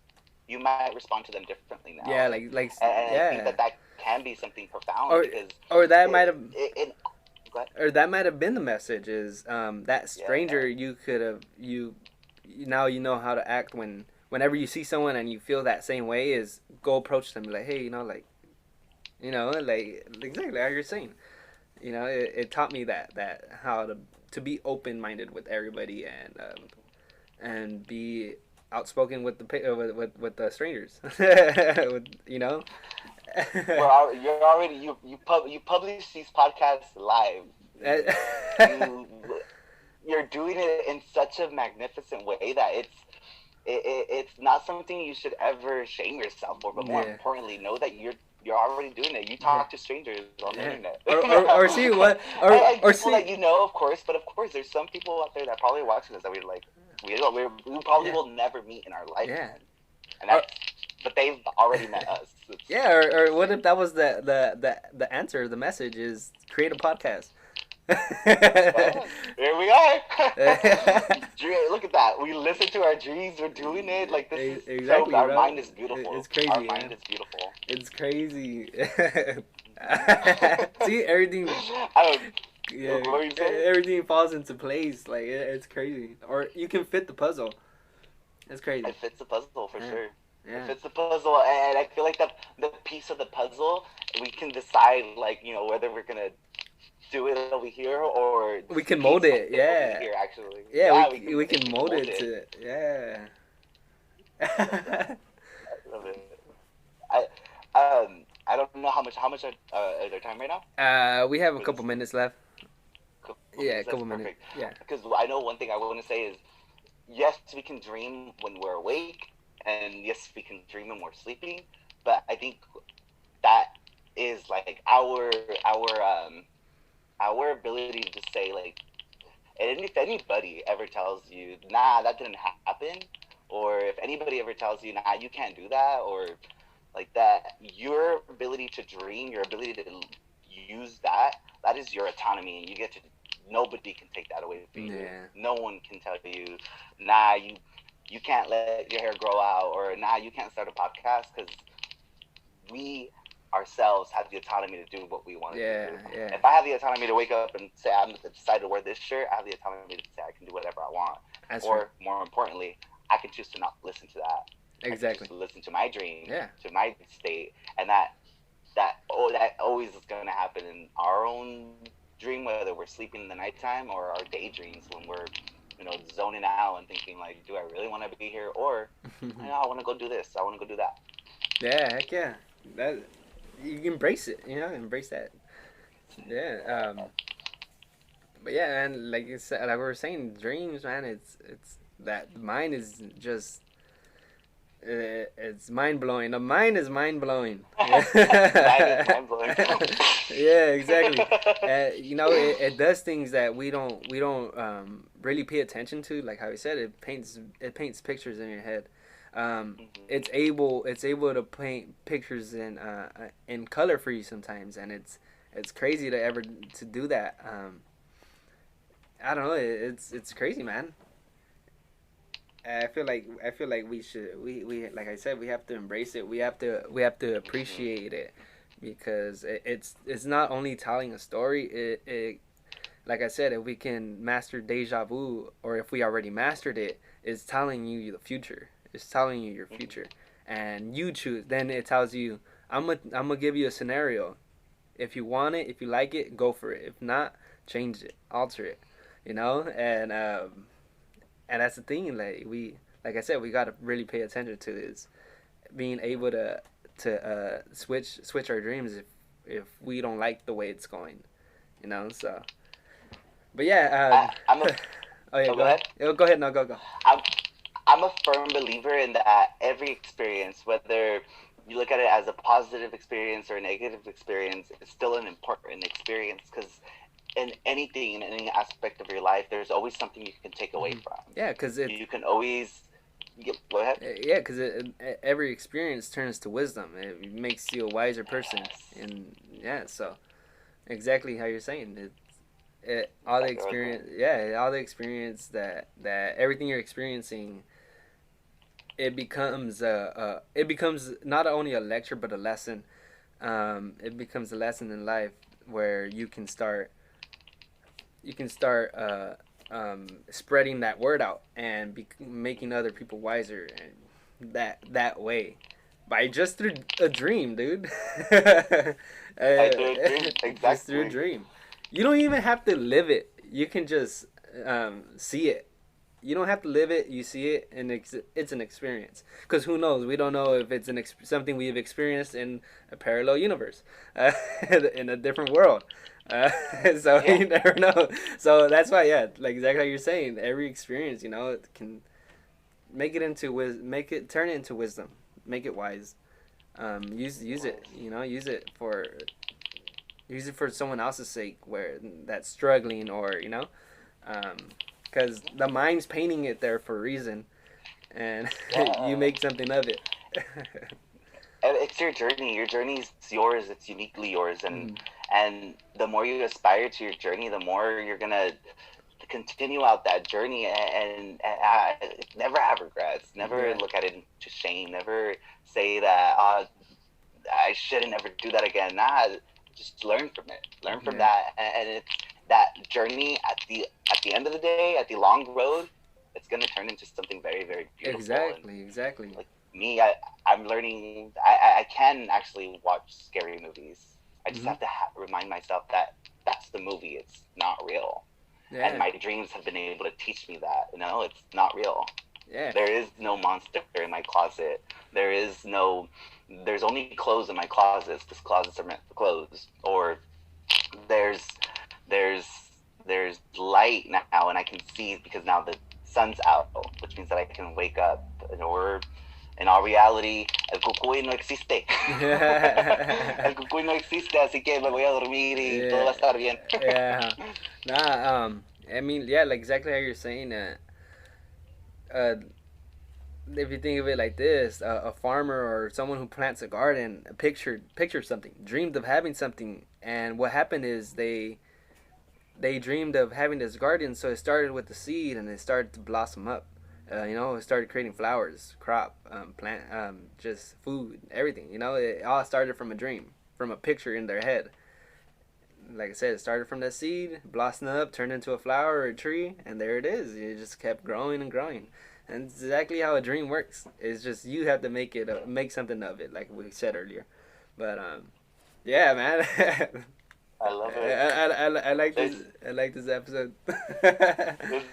You might respond to them differently now, yeah, and I think yeah. that can be something profound, Or because or that might it, have it go ahead. or that might have been the message is that Yeah. stranger you could have now you know how to act whenever you see someone and you feel that same way is go approach them like hey like exactly how you're saying it taught me that how to be open minded with everybody and be outspoken with with the strangers with, You're already you publish these podcasts live. You you're doing it in such a magnificent way that it's not something you should ever shame yourself for. But more Yeah. importantly, know that you're already doing it. You talk to strangers on the Yeah. internet, Or see what and or people see. that you know, of course. But of course, there's some people out there that probably watching this that we probably Yeah. will never meet in our lifetime, Yeah. and Or, but they've already met us. yeah. Or what if that was the answer? The message is create a podcast. Well, here we are. Look at that. We listen to our dreams. We're doing it. Like this is Exactly, so. Our bro. mind is beautiful. It's crazy. Our mind man. is beautiful. It's crazy. See everything. Yeah, What were you saying? everything falls into place. Like it's crazy. Or you can fit the puzzle. It's crazy. It fits the puzzle for sure. Yeah. It fits the puzzle, and I feel like the piece of the puzzle we can decide, like, whether we're gonna do it over here or We can mold it. Yeah. over here, actually. Yeah, we can mold it to. Yeah. I love it. I don't know how much is our time right now? We have a couple minutes left. Couple Yeah, a minutes, couple that's minutes. perfect. Yeah. Because I know one thing I want to say is, yes, we can dream when we're awake, and yes, we can dream when we're sleeping. But I think that is like our ability to just say, like, and if anybody ever tells you, nah, that didn't happen, or if anybody ever tells you, nah, you can't do that, or like that, your ability to dream, your ability to use that is your autonomy, and you get to. Nobody can take that away from you. Yeah. No one can tell you, nah, you can't let your hair grow out, or nah, you can't start a podcast, because we ourselves have the autonomy to do what we want to do. Yeah. If I have the autonomy to wake up and say I'm going to decide to wear this shirt, I have the autonomy to say I can do whatever I want. That's or right. more importantly, I can choose to not listen to that. Exactly. I can choose to listen to my dream, Yeah. to my state, and that always is going to happen in our own dream, whether we're sleeping in the nighttime or our daydreams when we're zoning out and thinking, like, do I really want to be here, or I want to go do this, I want to go do that. Yeah, heck yeah. That you embrace it, embrace that. Yeah. But yeah, and like you said, like we were saying, dreams, man. It's that mine is just. It's mind blowing. The mind is mind blowing. Mine is mind-blowing. Yeah, exactly. It does things that we don't really pay attention to. Like how you said, it paints pictures in your head. It's able to paint pictures in color for you sometimes, and it's crazy to do that. I don't know. It's crazy, man. I feel like we should we like I said, we have to embrace it. We have to appreciate it, because it's not only telling a story. It like I said, if we can master De-Javu, or if we already mastered it, it's telling you the future. It's telling you your future, and you choose. Then it tells you, I'm gonna give you a scenario. If you want it, if you like it, go for it. If not, change it, alter it. And that's the thing. Like I said, we gotta really pay attention to is being able to switch our dreams if we don't like the way it's going, So, but yeah. I'm a, Oh yeah, go ahead. Go ahead. No, go. I'm a firm believer in that every experience, whether you look at it as a positive experience or a negative experience, is still an important experience, because in anything, in any aspect of your life, there's always something you can take away from. Yeah, because you can always. Go ahead. Yeah, because every experience turns to wisdom. It makes you a wiser person, and so exactly how you're saying it. All the experience, all the experience that everything you're experiencing, it becomes not only a lecture but a lesson. It becomes a lesson in life where you can start spreading that word out and making other people wiser, and that way by just through a dream, dude. Exactly. Just through a dream. You don't even have to live it. You can just see it. You don't have to live it. You see it, and it's an experience. Because who knows? We don't know if it's something we've experienced in a parallel universe, in a different world. So you never know. So that's why, like exactly how you're saying, every experience, it turn it into wisdom, make it wise. Use it, use it for someone else's sake, where that's struggling, or because the mind's painting it there for a reason, and you Yeah. make something of it. And it's your journey. Your journey's yours. It's uniquely yours, and Mhm. the more you aspire to your journey, the more you're gonna continue out that journey, never have regrets. Never Yeah. look at it into shame. Never say that I shouldn't ever do that again. Nah, just learn from it. Learn from Yeah. that, and it's that journey at the end of the day, at the long road, it's gonna turn into something very very beautiful. And Exactly. Exactly. like me, I'm learning. I can actually watch scary movies. I just Mhm. have to remind myself that that's the movie. It's not real. And Yeah. my dreams have been able to teach me that. It's not real. Yeah. There is no monster in my closet. There is no. There's only clothes in my closets because closets are meant for clothes. Or there's there's there's light now, and I can see because now the sun's out, which means that I can wake up. Or in our reality, el cucuy no existe. El cucuy no existe, así que me voy a dormir y todo va Yeah. a estar bien. Yeah. Nah. I mean, yeah, like exactly how you're saying that. Uh, if you think of it like this, a farmer or someone who plants a garden pictured something, dreamed of having something, and what happened is they dreamed of having this garden, so it started with the seed and it started to blossom up. It started creating flowers, crop, plant, just food, everything. It all started from a dream, from a picture in their head. Like I said, it started from that seed, blossomed up, turned into a flower or a tree, and there it is. It just kept growing and growing. And it's exactly how a dream works. It's just you have to make something of it, like we said earlier. But yeah, man. I love it. I like this. It's I like this episode. it's,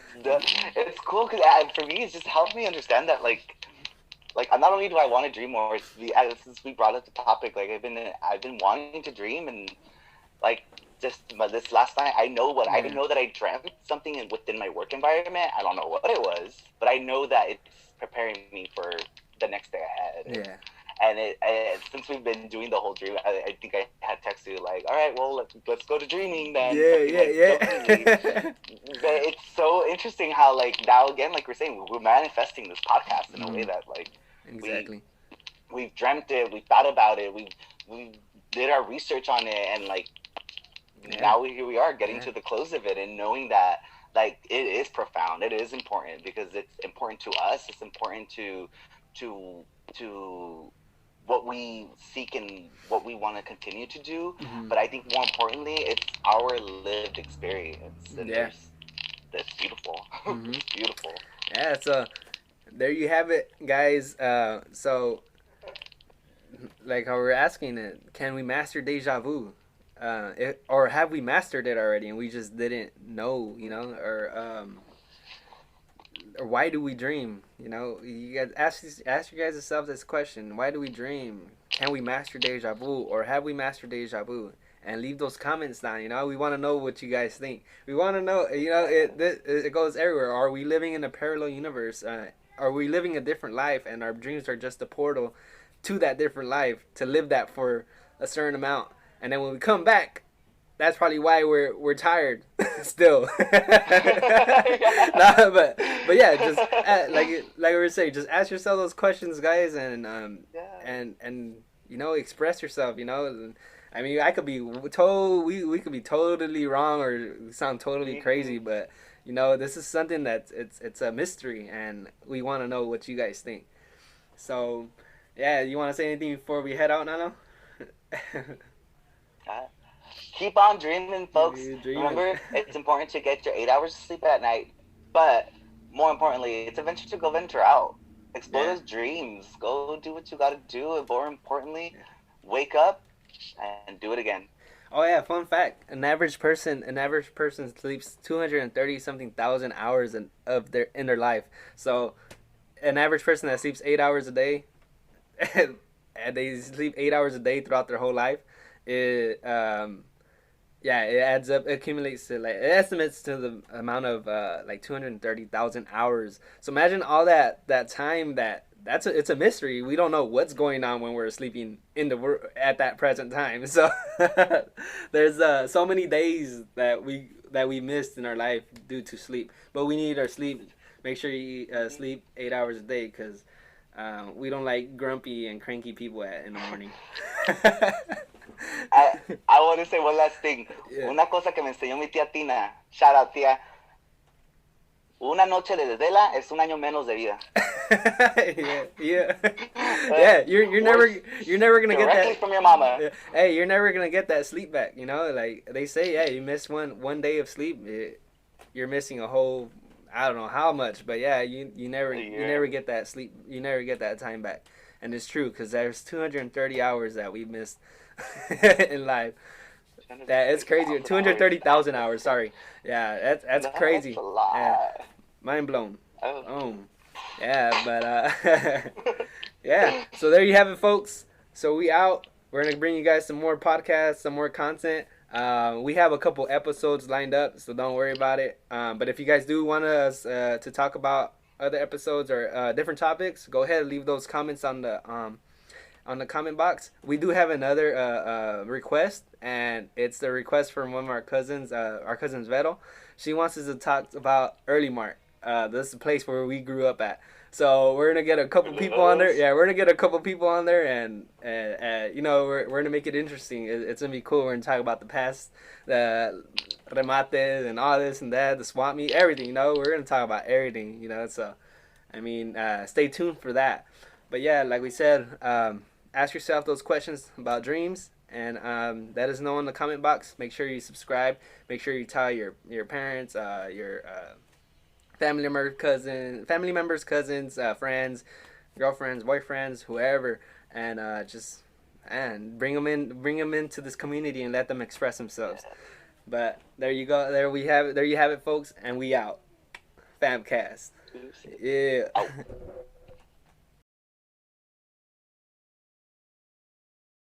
it's cool because for me, it's just helped me understand that not only do I want to dream more, since we brought up the topic, like I've been wanting to dream, and like just but this last night, I Yeah, know that I dreamt something within my work environment. I don't know what it was, but I know that it's preparing me for the next day ahead. yeah, Since we've been doing the whole dream, I think I had texted you like, all right, well, let's go to dreaming then, yeah, something yeah, like jokingly. yeah. But it's so interesting how like now again, like we're saying, we're manifesting this podcast in a way Mhm. that like we Exactly. we've dreamt it, we thought about it, we did our research on it, and like Yeah, now here we are getting yeah. to the close of it and knowing that like it is profound, it is important because it's important to us, it's important to to what we seek and what we want to continue to do. Hmm. But I think more importantly, it's our lived experience, and Yeah. that's beautiful. Hmm. It's beautiful. Yeah. So there you have it, guys. So like how we're asking it, can we master deja vu? Or have we mastered it already and we just didn't know, or why do we dream? You guys ask you guys yourselves this question: why do we dream? Can we master deja vu, or have we mastered deja vu? And leave those comments down. We want to know what you guys think. We want to know. It goes everywhere. Are we living in a parallel universe? Are we living a different life, and our dreams are just a portal to that different life to live that for a certain amount, and then when we come back, that's probably why we're tired still. Nah, but yeah, just like we were saying, just ask yourself those questions, guys, and Yeah. express yourself. I mean, I could be we could be totally wrong or sound totally Mm-hmm. crazy, but this is something that it's a mystery, and we want to know what you guys think. So, yeah, you want to say anything before we head out, Nano? Uh, Keep on dreaming, folks. You're dreaming. Remember, it's important to get your 8 hours of sleep at night, but more importantly, it's a venture to go venture out. Explore Yeah. those dreams. Go do what you gotta do, and more importantly, Yeah. wake up and do it again. Oh yeah, fun fact. An average person sleeps 230 something thousand hours in their life. So, an average person that sleeps 8 hours a day and they sleep 8 hours a day throughout their whole life, it Yeah, it adds up. It accumulates to like it estimates to the amount of like 230,000 hours. So imagine all that time it's a mystery. We don't know what's going on when we're sleeping in the at that present time. So there's so many days that we missed in our life due to sleep. But we need our sleep. Make sure you sleep 8 hours a day because we don't like grumpy and cranky people in the morning. I want to say one last thing. Yeah. Una cosa que me enseñó mi tía Tina. Shout out, tía. Una noche de desvela es un año menos de vida. Yeah. You're never gonna get Directly that from your mama. Yeah. Hey, you're never gonna get that sleep back. You know, like they say, yeah, you miss one day of sleep, you're missing a whole. I don't know how much, but yeah, you never get that sleep. You never get that time back, and it's true because there's 230 hours that we missed in life. That it's crazy. 230,000 hours. Sorry. Yeah, that's crazy. That's a lot. Yeah. Mind blown. Oh. Yeah, but yeah. So there you have it, folks. So we out. We're gonna bring you guys some more podcasts, some more content. We have a couple episodes lined up, so don't worry about it. But if you guys do want us to talk about other episodes or different topics, go ahead and leave those comments on the comment box. We do have another request, and it's the request from one of our cousins Vero. She wants us to talk about Early Mart. This is the place where we grew up at. So we're gonna get a couple people on there. Yeah, we're gonna get a couple people on there, and you know we're gonna make it interesting. It's gonna be cool. We're gonna talk about the past, the remates, and all this and that, the swap meet, everything. You know, we're gonna talk about everything. You know, so I mean, stay tuned for that. But yeah, like we said, ask yourself those questions about dreams, and let us know in the comment box. Make sure you subscribe. Make sure you tell your parents, your family members, cousins, friends, girlfriends, boyfriends, whoever, and bring them into this community and let them express themselves. But there you go. There you have it, folks, and we out. Famcast. Yeah.